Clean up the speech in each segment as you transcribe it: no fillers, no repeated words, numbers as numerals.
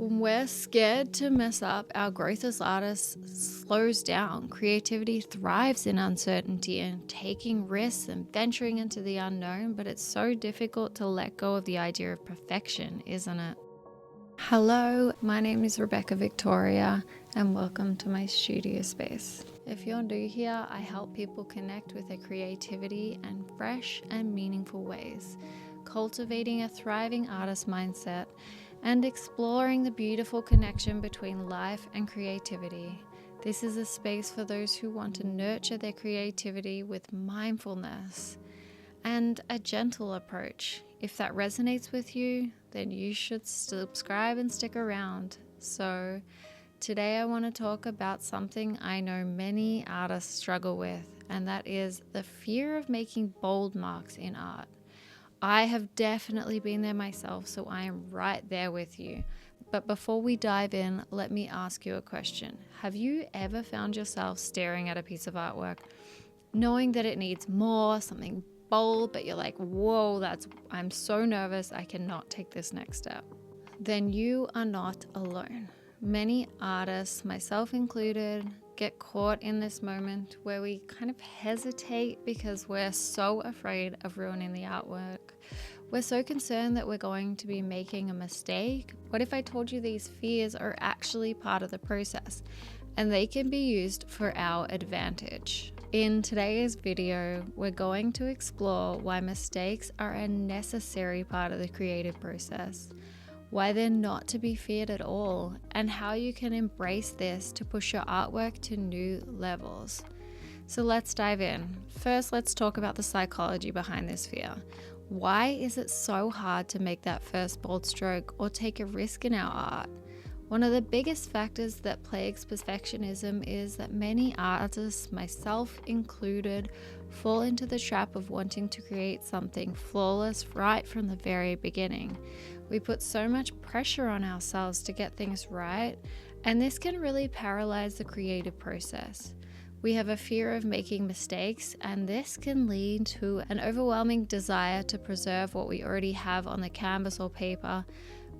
When we're scared to mess up, our growth as artists slows down. Creativity thrives in uncertainty and taking risks and venturing into the unknown, but it's so difficult to let go of the idea of perfection, isn't it? Hello, my name is Rebecca Victoria, and welcome to my studio space. If you're new here, I help people connect with their creativity in fresh and meaningful ways, cultivating a thriving artist mindset and exploring the beautiful connection between life and creativity. This is a space for those who want to nurture their creativity with mindfulness and a gentle approach. If that resonates with you, then you should subscribe and stick around. So today I want to talk about something I know many artists struggle with, and that is the fear of making bold marks in art. I have definitely been there myself, so I am right there with you. But before we dive in, let me ask you a question. Have you ever found yourself staring at a piece of artwork, knowing that it needs more, something bold, but you're like, whoa, I'm so nervous, I cannot take this next step? Then you are not alone. Many artists, myself included, get caught in this moment where we kind of hesitate because we're so afraid of ruining the artwork. We're so concerned that we're going to be making a mistake. What if I told you these fears are actually part of the process and they can be used for our advantage? In today's video, we're going to explore why mistakes are a necessary part of the creative process, why they're not to be feared at all, and how you can embrace this to push your artwork to new levels. So let's dive in. First, let's talk about the psychology behind this fear. Why is it so hard to make that first bold stroke or take a risk in our art? One of the biggest factors that plagues perfectionism is that many artists, myself included, fall into the trap of wanting to create something flawless right from the very beginning. We put so much pressure on ourselves to get things right, and this can really paralyze the creative process. We have a fear of making mistakes, and this can lead to an overwhelming desire to preserve what we already have on the canvas or paper.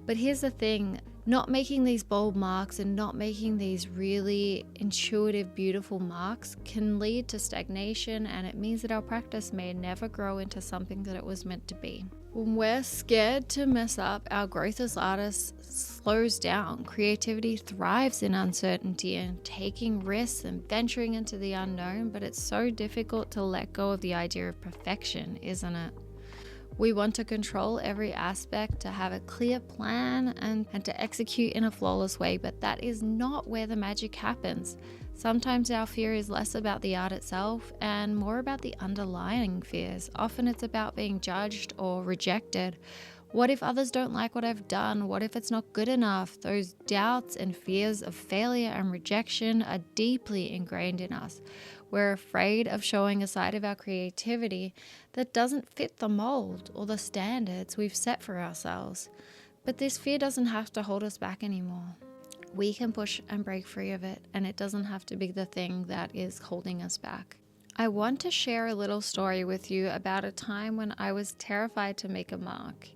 But here's the thing, not making these bold marks and not making these really intuitive, beautiful marks can lead to stagnation, and it means that our practice may never grow into something that it was meant to be. When we're scared to mess up, our growth as artists slows down. Creativity thrives in uncertainty and taking risks and venturing into the unknown, but it's so difficult to let go of the idea of perfection, isn't it? We want to control every aspect, to have a clear plan and to execute in a flawless way, but that is not where the magic happens. Sometimes our fear is less about the art itself and more about the underlying fears. Often it's about being judged or rejected. What if others don't like what I've done? What if it's not good enough? Those doubts and fears of failure and rejection are deeply ingrained in us. We're afraid of showing a side of our creativity that doesn't fit the mold or the standards we've set for ourselves. But this fear doesn't have to hold us back anymore. We can push and break free of it, and it doesn't have to be the thing that is holding us back. I want to share a little story with you about a time when I was terrified to make a mark.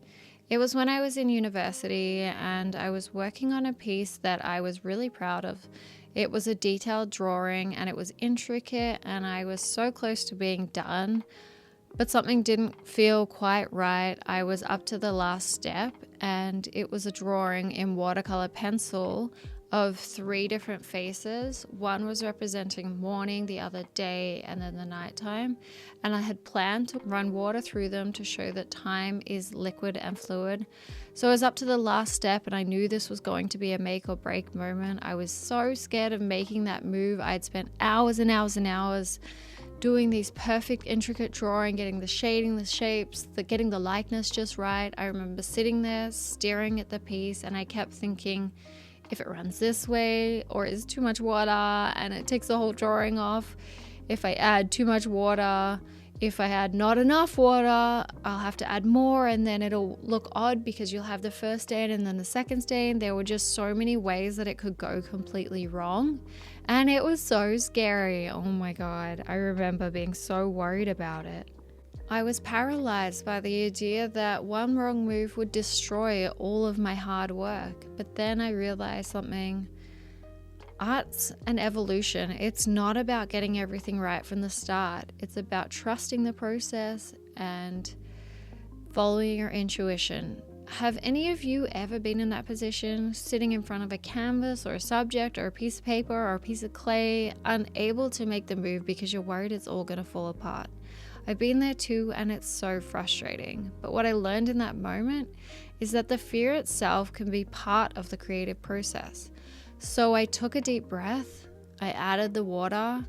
It was when I was in university and I was working on a piece that I was really proud of. It was a detailed drawing and it was intricate and I was so close to being done, but something didn't feel quite right. I was up to the last step and it was a drawing in watercolor pencil of 3 different faces. One was representing morning, the other day, and then the nighttime. And I had planned to run water through them to show that time is liquid and fluid. So I was up to the last step and I knew this was going to be a make or break moment. I was so scared of making that move. I'd spent hours and hours and hours doing these perfect, intricate drawing, getting the shading, the shapes, getting the likeness just right. I remember sitting there staring at the piece and I kept thinking, if it runs this way, or is too much water and it takes the whole drawing off. If I add too much water, if I add not enough water, I'll have to add more and then it'll look odd because you'll have the first stain and then the second stain. There were just so many ways that it could go completely wrong. And it was so scary. Oh my God. I remember being so worried about it. I was paralyzed by the idea that one wrong move would destroy all of my hard work. But then I realized something. Art's an evolution. It's not about getting everything right from the start. It's about trusting the process and following your intuition. Have any of you ever been in that position, sitting in front of a canvas or a subject or a piece of paper or a piece of clay, unable to make the move because you're worried it's all going to fall apart? I've been there too, and it's so frustrating. But what I learned in that moment is that the fear itself can be part of the creative process. So I took a deep breath, I added the water,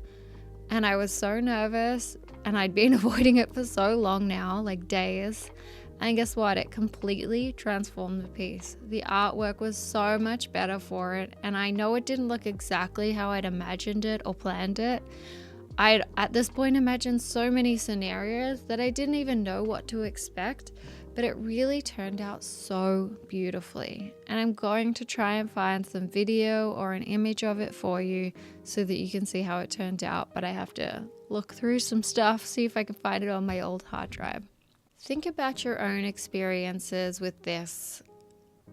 and I was so nervous, and I'd been avoiding it for so long now, like days. And guess what? It completely transformed the piece. The artwork was so much better for it, and I know it didn't look exactly how I'd imagined it or planned it. I'd at this point imagined so many scenarios that I didn't even know what to expect, but it really turned out so beautifully. And I'm going to try and find some video or an image of it for you so that you can see how it turned out, but I have to look through some stuff, see if I can find it on my old hard drive. Think about your own experiences with this.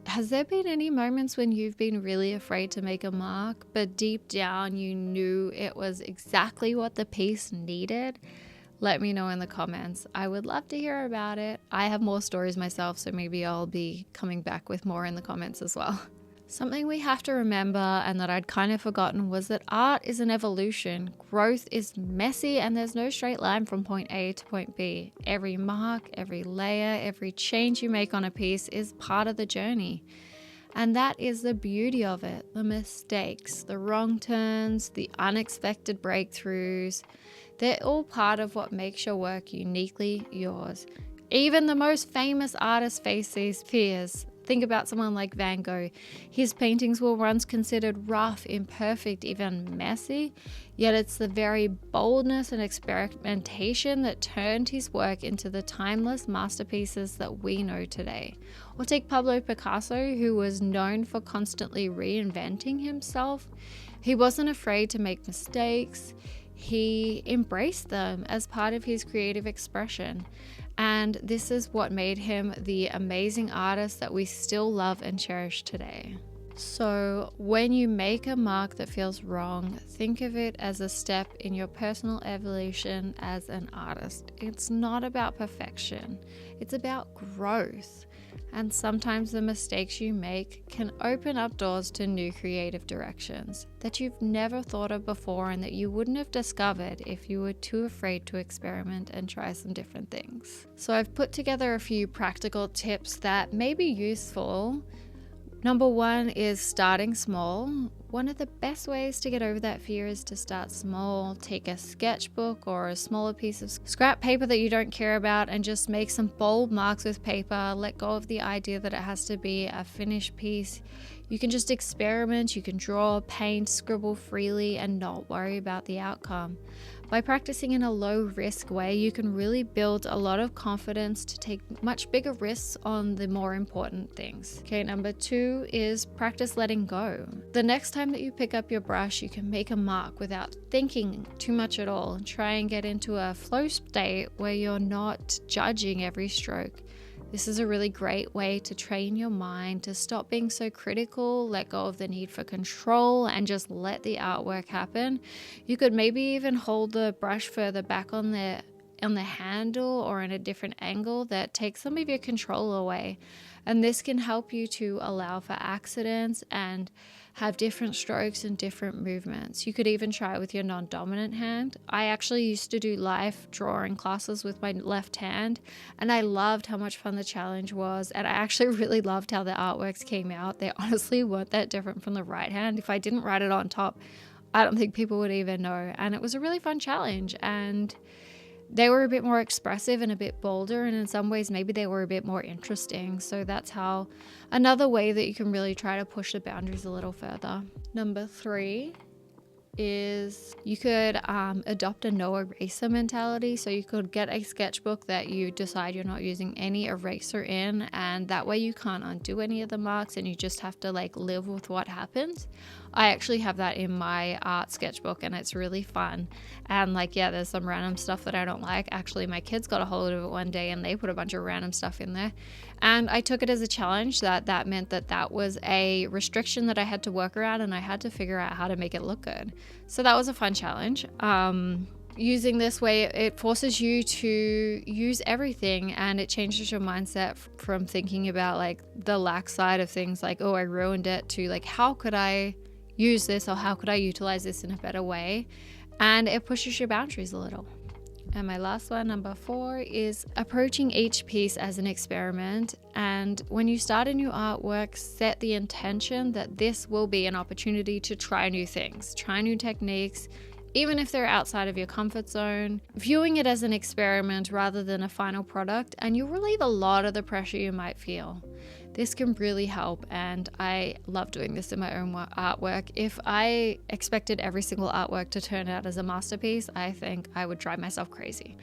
Has there been any moments when you've been really afraid to make a mark, but deep down you knew it was exactly what the piece needed? Let me know in the comments. I would love to hear about it. I have more stories myself, so maybe I'll be coming back with more in the comments as well. Something we have to remember, and that I'd kind of forgotten, was that art is an evolution. Growth is messy, and there's no straight line from point A to point B. Every mark, every layer, every change you make on a piece is part of the journey. And that is the beauty of it. The mistakes, the wrong turns, the unexpected breakthroughs, they're all part of what makes your work uniquely yours. Even the most famous artists face these fears. Think about someone like Van Gogh. His paintings were once considered rough, imperfect, even messy, yet it's the very boldness and experimentation that turned his work into the timeless masterpieces that we know today. Or take Pablo Picasso, who was known for constantly reinventing himself. He wasn't afraid to make mistakes. He embraced them as part of his creative expression. And this is what made him the amazing artist that we still love and cherish today. So when you make a mark that feels wrong, think of it as a step in your personal evolution as an artist. It's not about perfection, it's about growth. And sometimes the mistakes you make can open up doors to new creative directions that you've never thought of before and that you wouldn't have discovered if you were too afraid to experiment and try some different things. So I've put together a few practical tips that may be useful. Number one is starting small. One of the best ways to get over that fear is to start small. Take a sketchbook or a smaller piece of scrap paper that you don't care about and just make some bold marks with paper. Let go of the idea that it has to be a finished piece. You can just experiment, you can draw, paint, scribble freely and not worry about the outcome. By practicing in a low-risk way, you can really build a lot of confidence to take much bigger risks on the more important things. Okay, number two is practice letting go. The next time that you pick up your brush, you can make a mark without thinking too much at all. Try and get into a flow state where you're not judging every stroke. This is a really great way to train your mind to stop being so critical, let go of the need for control, and just let the artwork happen. You could maybe even hold the brush further back on the handle or in a different angle that takes some of your control away. And this can help you to allow for accidents and have different strokes and different movements. You could even try it with your non-dominant hand. I actually used to do live drawing classes with my left hand, and I loved how much fun the challenge was. And I actually really loved how the artworks came out. They honestly weren't that different from the right hand. If I didn't write it on top, I don't think people would even know. And it was a really fun challenge. And they were a bit more expressive and a bit bolder, and in some ways maybe they were a bit more interesting. So that's how another way that you can really try to push the boundaries a little further. Number three is you could adopt a no eraser mentality. So you could get a sketchbook that you decide you're not using any eraser in, and that way you can't undo any of the marks and you just have to like live with what happens. I actually have that in my art sketchbook and it's really fun. And like, yeah, there's some random stuff that I don't like. Actually, my kids got a hold of it one day and they put a bunch of random stuff in there. And I took it as a challenge that meant that was a restriction that I had to work around, and I had to figure out how to make it look good. So that was a fun challenge. Using this way, it forces you to use everything, and it changes your mindset from thinking about like the lack side of things, like, oh, I ruined it, to like, how could I use this, or how could I utilize this in a better way? And it pushes your boundaries a little. And my last one, number 4, is approaching each piece as an experiment. And when you start a new artwork, set the intention that this will be an opportunity to try new things, try new techniques, even if they're outside of your comfort zone, viewing it as an experiment rather than a final product, and you'll relieve a lot of the pressure you might feel. This can really help, and I love doing this in my own artwork. If I expected every single artwork to turn out as a masterpiece, I think I would drive myself crazy.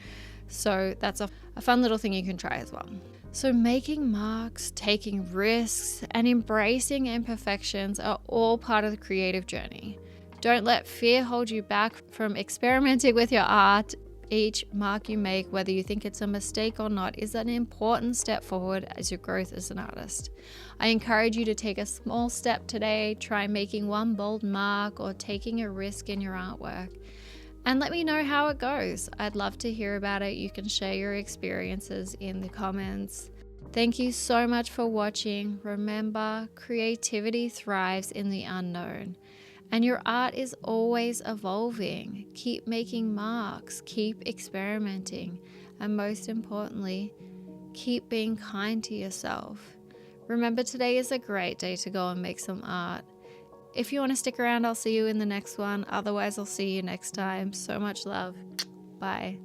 So that's a fun little thing you can try as well. So making marks, taking risks, and embracing imperfections are all part of the creative journey. Don't let fear hold you back from experimenting with your art. Each mark you make, whether you think it's a mistake or not, is an important step forward as your growth as an artist. I encourage you to take a small step today, try making one bold mark or taking a risk in your artwork, and let me know how it goes. I'd love to hear about it. You can share your experiences in the comments. Thank you so much for watching. Remember, creativity thrives in the unknown. And your art is always evolving. Keep making marks, keep experimenting, and most importantly, keep being kind to yourself. Remember, today is a great day to go and make some art. If you want to stick around, I'll see you in the next one. Otherwise, I'll see you next time. So much love. Bye.